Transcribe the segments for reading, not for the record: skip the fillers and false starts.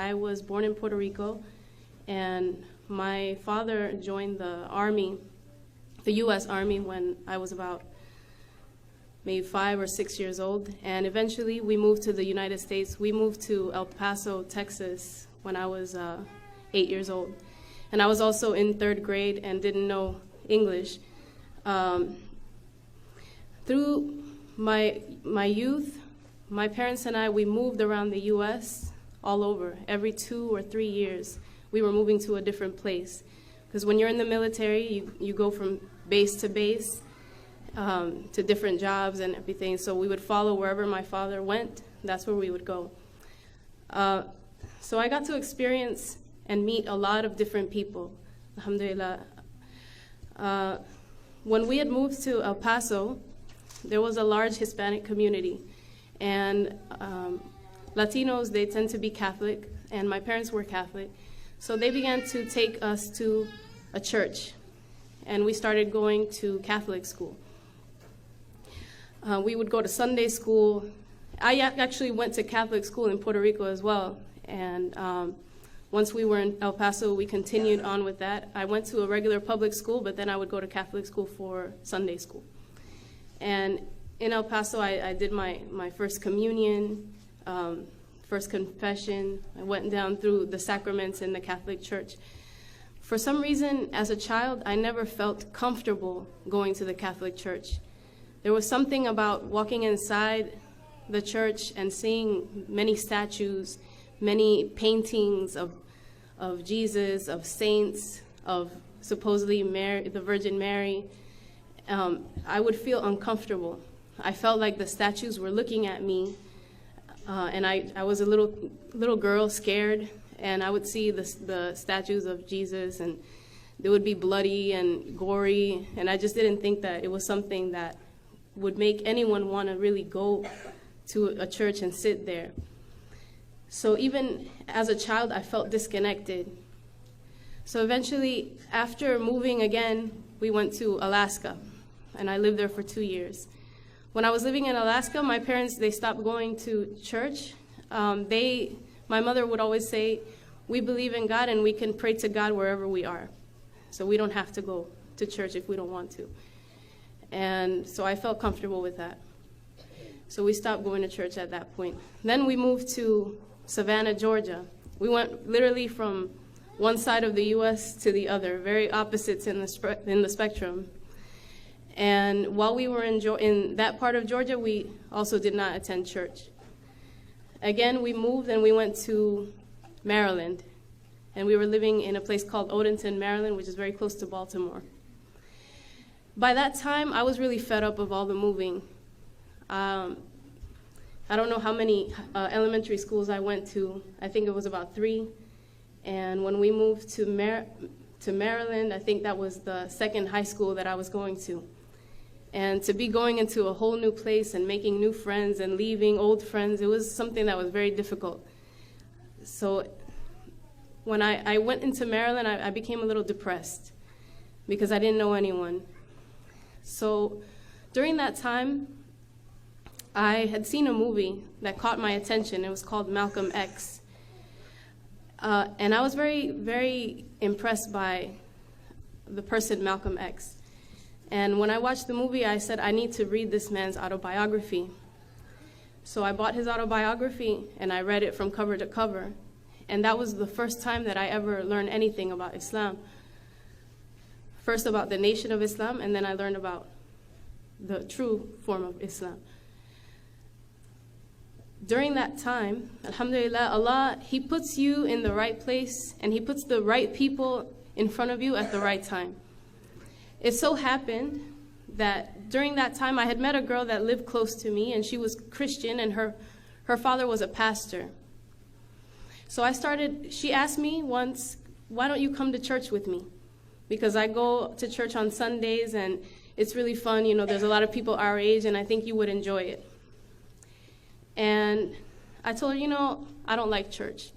I was born in Puerto Rico, and my father joined the Army, the U.S. Army, when I was about maybe 5 or 6 years old. And eventually we moved to the United States. We moved to El Paso, Texas, when I was 8 years old. And I was also in 3rd grade and didn't know English. Through my youth, my parents and I, we moved around the U.S. all over. Every 2 or 3 years, we were moving to a different place. Because when you're in the military, you go from base to base to different jobs and everything. So we would follow wherever my father went. That's where we would go. So I got to experience and meet a lot of different people, alhamdulillah. When we had moved to El Paso, there was a large Hispanic community. And Latinos, they tend to be Catholic, and my parents were Catholic. So they began to take us to a church, and we started going to Catholic school. We would go to Sunday school. I actually went to Catholic school in Puerto Rico as well, and once we were in El Paso, we continued on with that. I went to a regular public school, but then I would go to Catholic school for Sunday school. And in El Paso, I did my first communion, first confession. I went down through the sacraments in the Catholic Church. For some reason, as a child, I never felt comfortable going to the Catholic Church. There was something about walking inside the church and seeing many statues, many paintings of Jesus, of saints, of supposedly Mary, the Virgin Mary. I would feel uncomfortable. I felt like the statues were looking at me, and I was a little girl, scared, and I would see the statues of Jesus, and they would be bloody and gory, and I just didn't think that it was something that would make anyone want to really go to a church and sit there. So even as a child, I felt disconnected. So eventually, after moving again, we went to Alaska, and I lived there for 2 years. When I was living in Alaska, my parents, they stopped going to church. My mother would always say, we believe in God and we can pray to God wherever we are. So we don't have to go to church if we don't want to. And so I felt comfortable with that. So we stopped going to church at that point. Then we moved to Savannah, Georgia. We went literally from one side of the U.S. to the other, very opposites in the spectrum. And while we were in that part of Georgia, we also did not attend church. Again, we moved and we went to Maryland. And we were living in a place called Uthmsn, Maryland, which is very close to Baltimore. By that time, I was really fed up of all the moving. I don't know how many elementary schools I went to. I think it was about 3. And when we moved to Maryland, I think that was the 2nd high school that I was going to. And to be going into a whole new place and making new friends and leaving old friends, it was something that was very difficult. So when I went into Maryland, I became a little depressed because I didn't know anyone. So during that time, I had seen a movie that caught my attention. It was called Malcolm X. And I was very, very impressed by the person Malcolm X. And when I watched the movie, I said, I need to read this man's autobiography. So I bought his autobiography, and I read it from cover to cover. And that was the first time that I ever learned anything about Islam. First about the nation of Islam, and then I learned about the true form of Islam. During that time, alhamdulillah, Allah, He puts you in the right place, and He puts the right people in front of you at the right time. It so happened that during that time, I had met a girl that lived close to me, and she was Christian, and her father was a pastor. So she asked me once, why don't you come to church with me? Because I go to church on Sundays, and it's really fun. You know, there's a lot of people our age, and I think you would enjoy it. And I told her, I don't like church.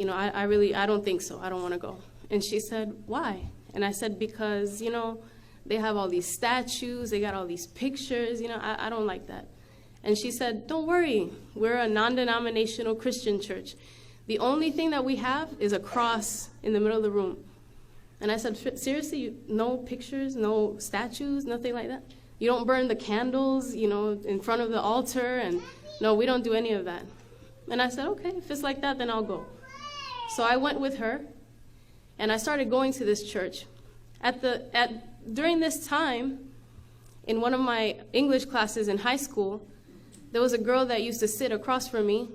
I don't think so. I don't want to go. And she said, why? And I said, because, they have all these statues, they got all these pictures, I don't like that. And she said, don't worry, we're a non-denominational Christian church. The only thing that we have is a cross in the middle of the room. And I said, seriously, no pictures, no statues, nothing like that? You don't burn the candles, in front of the altar? And no, we don't do any of that. And I said, okay, if it's like that, then I'll go. So I went with her, and I started going to this church. During this time, in one of my English classes in high school, there was a girl that used to sit across from me.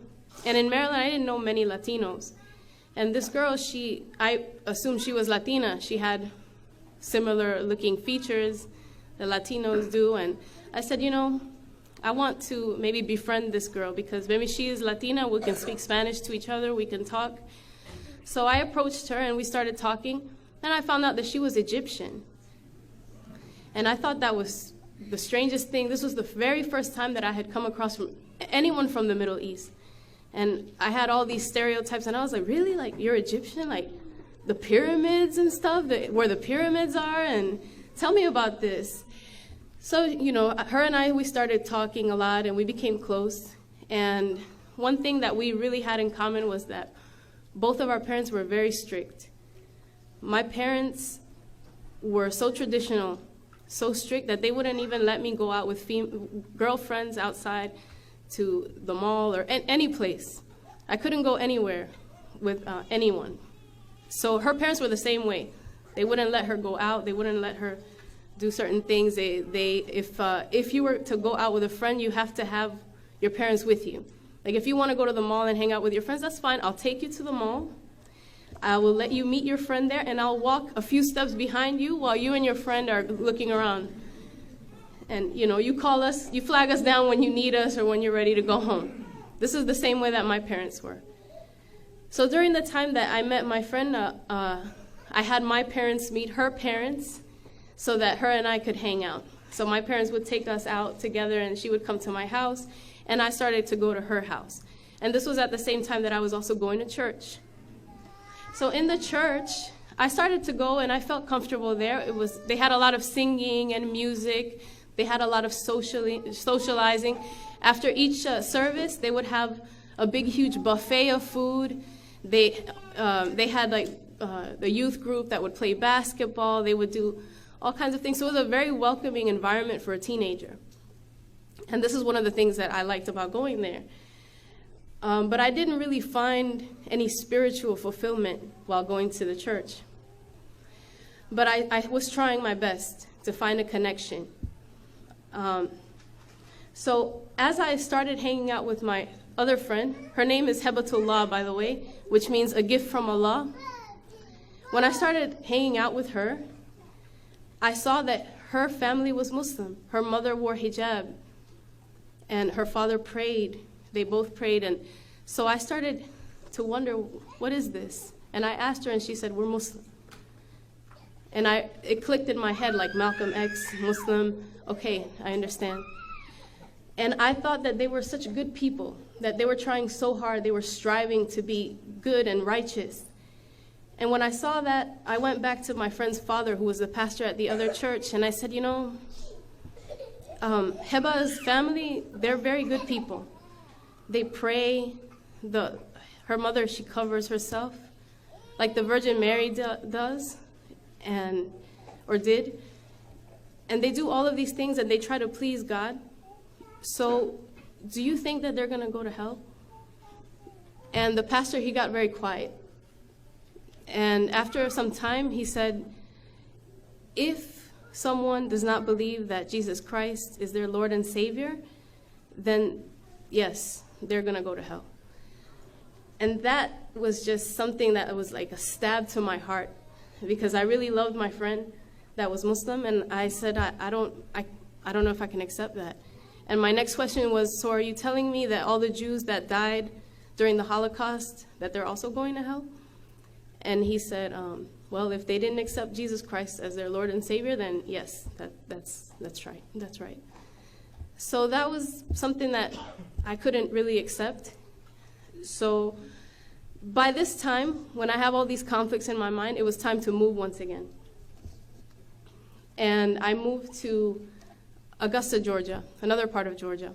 And in Maryland, I didn't know many Latinos. And this girl, I assumed she was Latina. She had similar looking features that Latinos do. And I said, I want to maybe befriend this girl because maybe she is Latina. We can speak Spanish to each other. We can talk. So I approached her and we started talking. And I found out that she was Egyptian. And I thought that was the strangest thing. This was the very first time that I had come across anyone from the Middle East. And I had all these stereotypes, and I was like, really? Like, you're Egyptian? Like, the pyramids and stuff, where the pyramids are? And tell me about this. So, her and I, we started talking a lot, and we became close. And one thing that we really had in common was that both of our parents were very strict. My parents were so traditional, so strict, that they wouldn't even let me go out with girlfriends outside to the mall or any place. I couldn't go anywhere with anyone. So her parents were the same way. They wouldn't let her go out. They wouldn't let her do certain things. If you were to go out with a friend, you have to have your parents with you. Like if you want to go to the mall and hang out with your friends, that's fine. I'll take you to the mall. I will let you meet your friend there, and I'll walk a few steps behind you while you and your friend are looking around. And, you call us, you flag us down when you need us or when you're ready to go home. This is the same way that my parents were. So during the time that I met my friend, I had my parents meet her parents so that her and I could hang out. So my parents would take us out together, and she would come to my house, and I started to go to her house. And this was at the same time that I was also going to church. So in the church, I started to go, and I felt comfortable there. They had a lot of singing and music. They had a lot of socializing. After each service, they would have a big, huge buffet of food. They had the youth group that would play basketball. They would do all kinds of things. So it was a very welcoming environment for a teenager. And this is one of the things that I liked about going there. But I didn't really find any spiritual fulfillment while going to the church. But I was trying my best to find a connection. So as I started hanging out with my other friend, her name is Hebatullah, by the way, which means a gift from Allah. When I started hanging out with her, I saw that her family was Muslim. Her mother wore hijab, and her father prayed. They both prayed, and so I started to wonder, what is this? And I asked her, and she said, we're Muslim. And it clicked in my head like Malcolm X, Muslim, okay, I understand. And I thought that they were such good people, that they were trying so hard, they were striving to be good and righteous. And when I saw that, I went back to my friend's father, who was the pastor at the other church, and I said, Heba's family, they're very good people. They pray. Her mother, she covers herself, like the Virgin Mary does, or did. And they do all of these things, and they try to please God. So do you think that they're going to go to hell? And the pastor, he got very quiet. And after some time, he said, if someone does not believe that Jesus Christ is their Lord and Savior, then yes, they're going to go to hell. And that was just something that was like a stab to my heart, because I really loved my friend that was Muslim, and I said, I don't know if I can accept that. And my next question was, so are you telling me that all the Jews that died during the Holocaust, that they're also going to hell? And he said, well, if they didn't accept Jesus Christ as their Lord and Savior, then yes, that's right. That's right. So that was something that I couldn't really accept. So by this time, when I have all these conflicts in my mind, it was time to move once again. And I moved to Augusta, Georgia, another part of Georgia.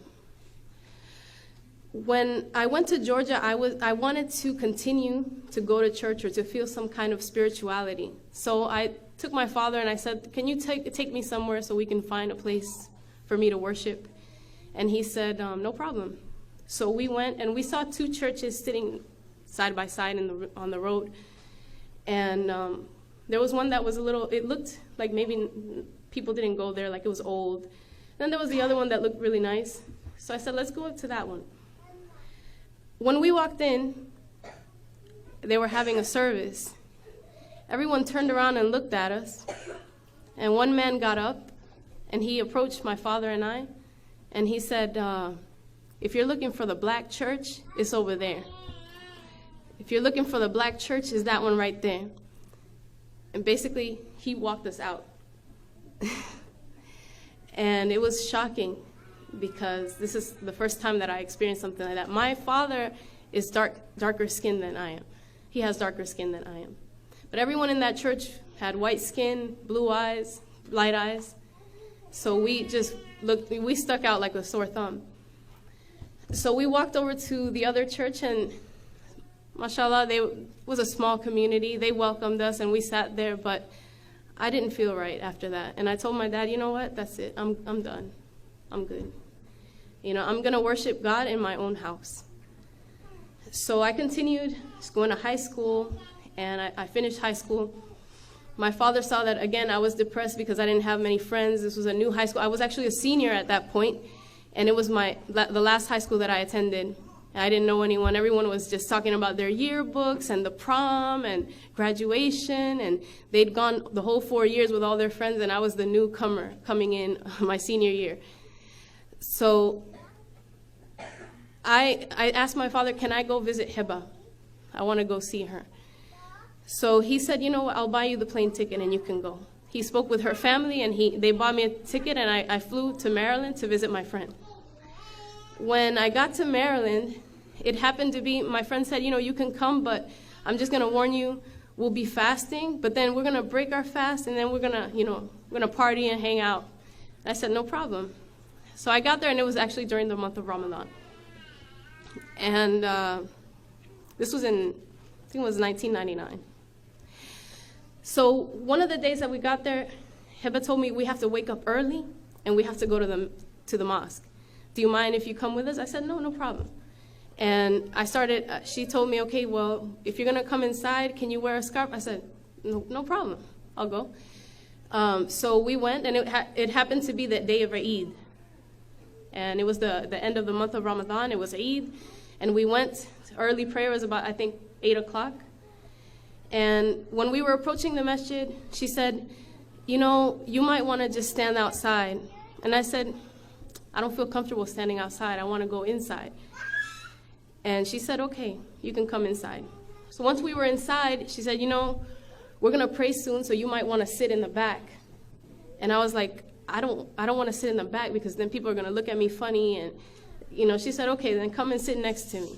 When I went to Georgia, I wanted to continue to go to church or to feel some kind of spirituality. So I took my father and I said, can you take me somewhere so we can find a place for me to worship? And he said, no problem. So we went and we saw two churches sitting side by side on the road. And there was one that was it looked like maybe people didn't go there, like it was old. Then there was the other one that looked really nice. So I said, let's go up to that one. When we walked in, they were having a service. Everyone turned around and looked at us. And one man got up, and he approached my father and I, and he said, if you're looking for the black church, it's over there. If you're looking for the black church, it's that one right there. And basically, he walked us out. And it was shocking, because this is the first time that I experienced something like that. My father is darker skinned than I am. He has darker skin than I am. But everyone in that church had white skin, blue eyes, light eyes. So we stuck out like a sore thumb. So we walked over to the other church, and mashallah, it was a small community. They welcomed us, and we sat there, but I didn't feel right after that. And I told my dad, you know what, that's it. I'm done. I'm good. I'm going to worship God in my own house. So I continued going to high school, and I finished high school. My father saw that, again, I was depressed because I didn't have many friends. This was a new high school. I was actually a senior at that point, and it was the last high school that I attended. I didn't know anyone. Everyone was just talking about their yearbooks and the prom and graduation, and they'd gone the whole 4 years with all their friends, and I was the newcomer coming in my senior year. So I asked my father, can I go visit Hiba? I want to go see her. So he said, you know what, I'll buy you the plane ticket and you can go. He spoke with her family, and they bought me a ticket, and I flew to Maryland to visit my friend. When I got to Maryland, it happened to be, my friend said, you can come, but I'm just going to warn you, we'll be fasting, but then we're going to break our fast, and then we're going to party and hang out. And I said, no problem. So I got there, and it was actually during the month of Ramadan. And this was I think it was 1999. So one of the days that we got there, Hiba told me we have to wake up early, and we have to go to the mosque. Do you mind if you come with us? I said, no problem. And she told me, okay, well, if you're going to come inside, can you wear a scarf? I said, no problem. I'll go. So we went, and it happened to be the day of Eid. And it was the end of the month of Ramadan. It was Eid. And we went, early prayer was about, I think, 8 o'clock. And when we were approaching the masjid, she said, you might want to just stand outside. And I said, I don't feel comfortable standing outside. I want to go inside. And she said, okay, you can come inside. So once we were inside, she said, we're going to pray soon, so you might want to sit in the back. And I was like, I don't want to sit in the back, because then people are going to look at me funny. And, she said, okay, then come and sit next to me.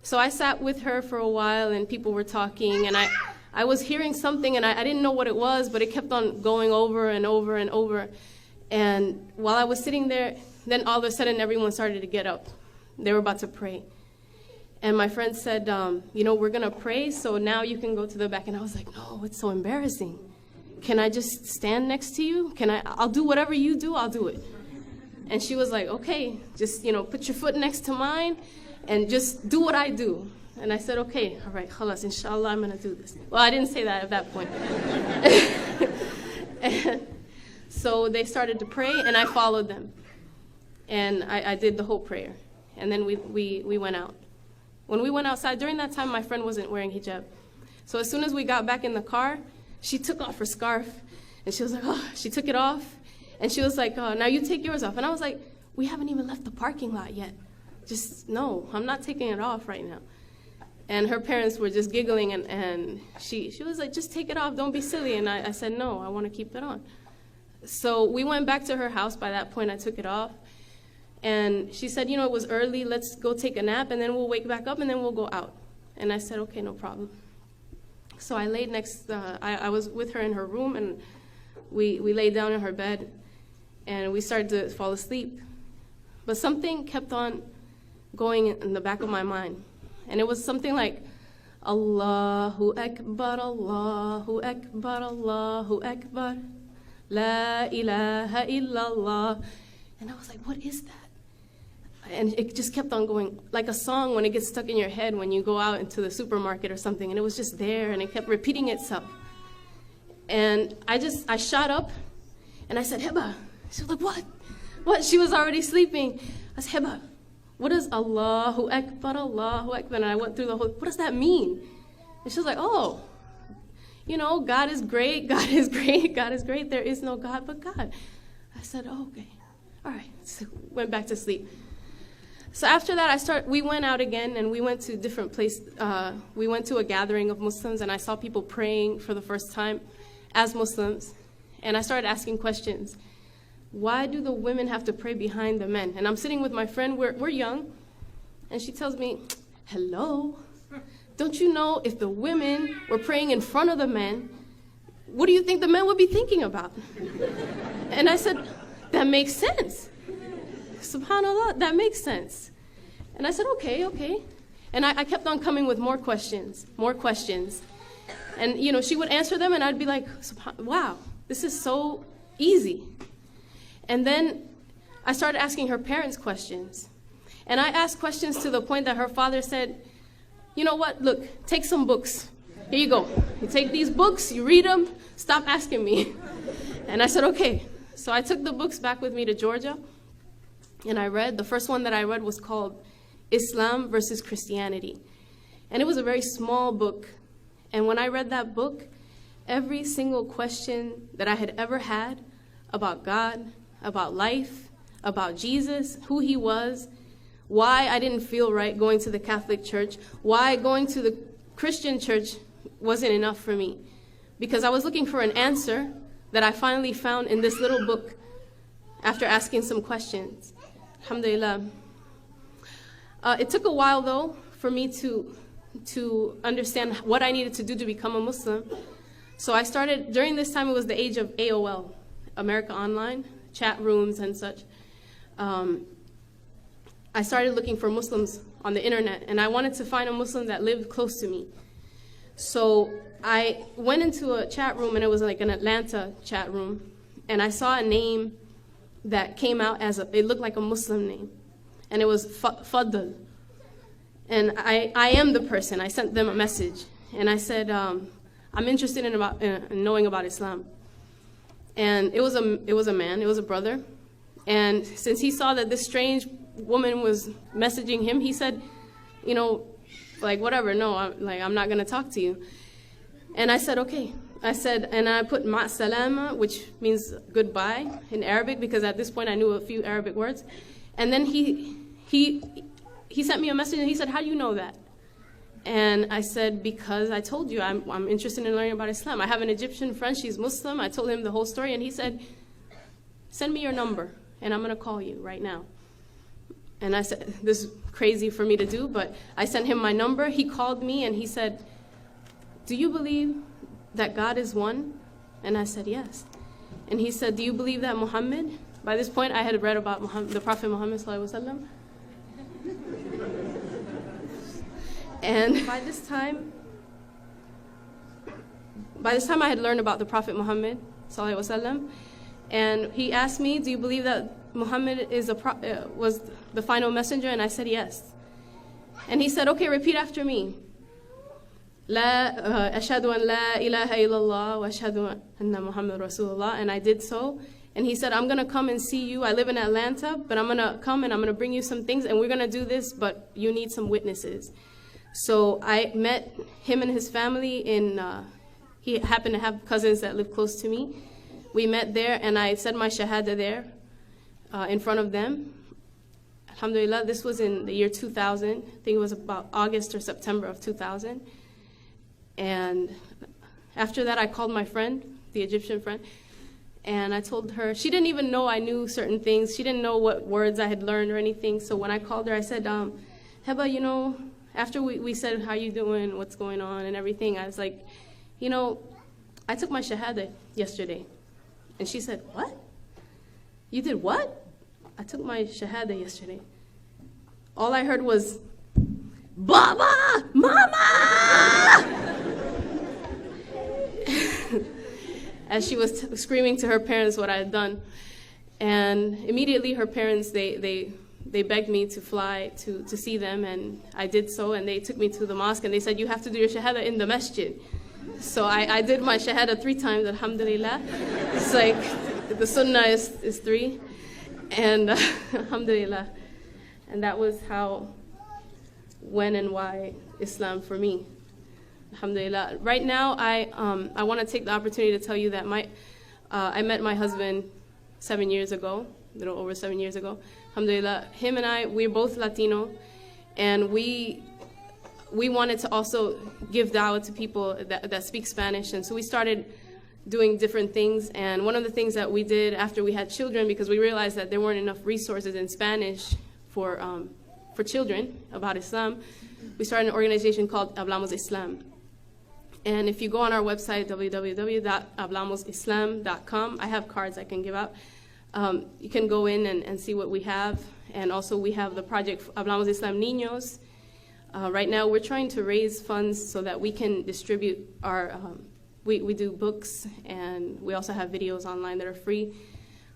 So I sat with her for a while, and people were talking, and I was hearing something, and I didn't know what it was, but it kept on going over and over and over. And while I was sitting there, then all of a sudden everyone started to get up. They were about to pray. And my friend said, we're going to pray, so now you can go to the back. And I was like, no, it's so embarrassing. Can I just stand next to you? I'll do whatever you do, I'll do it. And she was like, okay, just, put your foot next to mine and just do what I do. And I said, okay, all right, khalas, inshallah, I'm going to do this. Well, I didn't say that at that point. And so they started to pray, and I followed them. And I did the whole prayer. And then we went out. When we went outside, during that time, my friend wasn't wearing hijab. So as soon as we got back in the car, she took off her scarf. And she was like, oh, she took it off. And she was like, oh, now you take yours off. And I was like, we haven't even left the parking lot yet. Just, no, I'm not taking it off right now. And her parents were just giggling, and she was like, just take it off, don't be silly. And I said, no, I want to keep it on. So we went back to her house. By that point, I took it off. And she said, it was early, let's go take a nap, and then we'll wake back up, and then we'll go out. And I said, okay, no problem. So I laid I was with her in her room, and we laid down in her bed, and we started to fall asleep. But something kept on going in the back of my mind. And it was something like, Allahu Akbar, Allahu Akbar, Allahu Akbar, La ilaha illallah. And I was like, what is that? And it just kept on going, like a song when it gets stuck in your head when you go out into the supermarket or something, and it was just there, and it kept repeating itself. And I shot up, and I said, Heba. She was like, what? What? She was already sleeping. I said, Heba, what does Allahu Akbar, Allahu Akbar? And I went through the whole, what does that mean? And she was like, oh, you know, God is great, God is great, God is great. There is no God but God. I said, oh, okay, all right. So went back to sleep. So after that, we went out again, and we went to different places. We went to a gathering of Muslims, and I saw people praying for the first time as Muslims. And I started asking questions. Why do the women have to pray behind the men? And I'm sitting with my friend, we're young, and she tells me, hello, don't you know if the women were praying in front of the men, what do you think the men would be thinking about? And I said, that makes sense. SubhanAllah, that makes sense. And I said, okay. And I kept on coming with more questions. And, you know, she would answer them, and I'd be like, wow, this is so easy. And then I started asking her parents questions. And I asked questions to the point that her father said, you know what, look, take some books. Here you go. You take these books, you read them, stop asking me. And I said, okay. So I took the books back with me to Georgia. And I read, the first one that I read was called Islam versus Christianity. And it was a very small book. And when I read that book, every single question that I had ever had about God, about life, about Jesus, who he was, why I didn't feel right going to the Catholic Church, why going to the Christian church wasn't enough for me. Because I was looking for an answer that I finally found in this little book after asking some questions. Alhamdulillah. It took a while, though, for me to understand what I needed to do to become a Muslim. So I started, during this time, it was the age of AOL, America Online, chat rooms and such. I started looking for Muslims on the internet, and I wanted to find a Muslim that lived close to me. So I went into a chat room, and it was like an Atlanta chat room, and I saw a name that came out as it looked like a Muslim name, and it was Fadl. And I am the person. I sent them a message, and I said, I'm interested in knowing about Islam. And it was a man, it was a brother. And since he saw that this strange woman was messaging him, he said, you know, like, whatever, no, I'm not going to talk to you. And I said, okay. I said, and I put ma salama, which means goodbye in Arabic, because at this point I knew a few Arabic words. And then he sent me a message, and he said, how do you know that? And I said, because I told you I'm interested in learning about Islam. I have an Egyptian friend, she's Muslim. I told him the whole story, and he said, send me your number, and I'm going to call you right now. And I said, this is crazy for me to do, but I sent him my number. He called me, and he said, do you believe that God is one? And I said, yes. And he said, do you believe that Muhammad? By this point, I had read about the Prophet Muhammad sallallahu alaihi wasallam. And by this time I had learned about the Prophet Muhammad sallallahu alaihi wasallam. And he asked me, do you believe that Muhammad was the final messenger? And I said, yes. And he said, okay, repeat after me. Ashhadu an la ilaha illallah wa ashhadu anna Muhammad Rasulullah. And I did so. And he said, I'm going to come and see you. I live in Atlanta, but I'm going to come and I'm going to bring you some things, and we're going to do this, but you need some witnesses. So I met him and his family he happened to have cousins that lived close to me. We met there, and I said my shahada there in front of them. Alhamdulillah, this was in the year 2000. I think it was about August or September of 2000. And after that, I called my friend, the Egyptian friend, and I told her, she didn't even know I knew certain things. She didn't know what words I had learned or anything. So when I called her, I said, Heba, you know, after we said, how you doing, what's going on and everything, I was like, you know, I took my shahada yesterday. And she said, what? You did what? I took my shahada yesterday. all I heard was, Baba! Mama! As she was screaming to her parents what I had done. And immediately her parents, they begged me to fly to see them, and I did so, and they took me to the mosque, and they said, you have to do your shahada in the masjid. So I did my shahada 3 times, alhamdulillah. It's like, the sunnah is 3, and alhamdulillah. And that was how, when and why Islam for me. Alhamdulillah. Right now, I want to take the opportunity to tell you that I met my husband 7 years ago, a little over 7 years ago. Alhamdulillah. Him and I, we're both Latino, and we wanted to also give da'wah to people that speak Spanish, and so we started doing different things. And one of the things that we did after we had children, because we realized that there weren't enough resources in Spanish for children about Islam, we started an organization called Uthmsn. And if you go on our website, www.hablamosislam.com, I have cards I can give out. You can go in and see what we have. And also we have the project Hablamos Islam Niños. Right now we're trying to raise funds so that we can distribute our, we do books, and we also have videos online that are free.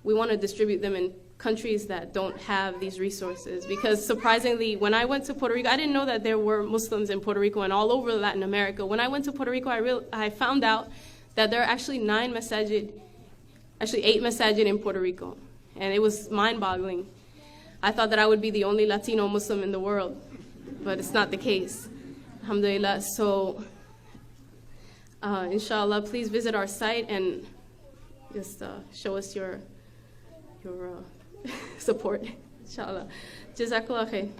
We want to distribute them in countries that don't have these resources, because surprisingly, when I went to Puerto Rico, I didn't know that there were Muslims in Puerto Rico and all over Latin America. When I went to Puerto Rico, I found out that there are actually 8 masajid in Puerto Rico, and it was mind-boggling. I thought that I would be the only Latino Muslim in the world, but it's not the case. Alhamdulillah. So, inshallah, please visit our site and just show us your support, inshallah. Jazakallah khair.